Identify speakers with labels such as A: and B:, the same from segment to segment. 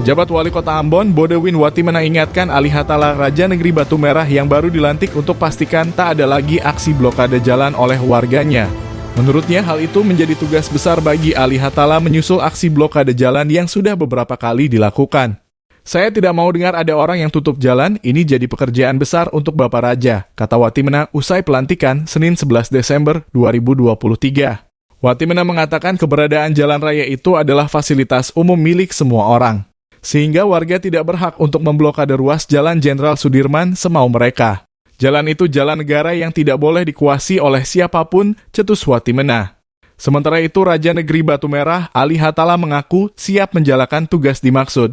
A: Pejabat Wali Kota Ambon, Bodewin Watimena ingatkan Ali Hatala Raja Negeri Batu Merah yang baru dilantik untuk pastikan tak ada lagi aksi blokade jalan oleh warganya. Menurutnya hal itu menjadi tugas besar bagi Ali Hatala menyusul aksi blokade jalan yang sudah beberapa kali dilakukan. Saya tidak mau dengar ada orang yang tutup jalan, ini jadi pekerjaan besar untuk Bapak Raja, kata Watimena usai pelantikan Senin 11 Desember 2023. Watimena mengatakan keberadaan jalan raya itu adalah fasilitas umum milik semua orang, sehingga warga tidak berhak untuk memblokade ruas Jalan Jenderal Sudirman semau mereka. Jalan itu jalan negara yang tidak boleh dikuasai oleh siapapun, cetus Watimena. Sementara itu, Raja Negeri Batu Merah, Ali Hatala mengaku siap menjalankan tugas dimaksud.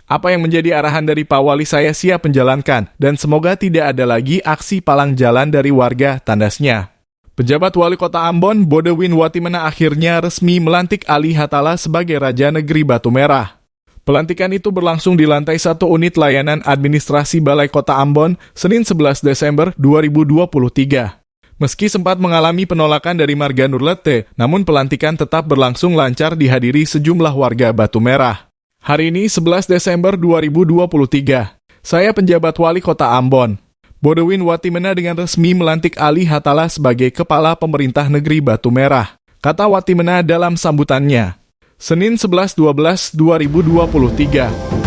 A: Apa yang menjadi arahan dari Pak Wali saya siap menjalankan, dan semoga tidak ada lagi aksi palang jalan dari warga, tandasnya. Pejabat Wali Kota Ambon, Bodewin Watimena akhirnya resmi melantik Ali Hatala sebagai Raja Negeri Batu Merah. Pelantikan itu berlangsung di lantai 1 unit layanan administrasi Balai Kota Ambon, Senin 11 Desember 2023. Meski sempat mengalami penolakan dari Marga Nurlete, namun pelantikan tetap berlangsung lancar dihadiri sejumlah warga Batu Merah. Hari ini 11 Desember 2023, saya penjabat Wali Kota Ambon, Bodewin Watimena dengan resmi melantik Ali Hatala sebagai Kepala Pemerintah Negeri Batu Merah, kata Watimena dalam sambutannya. Senin 11/12/2023.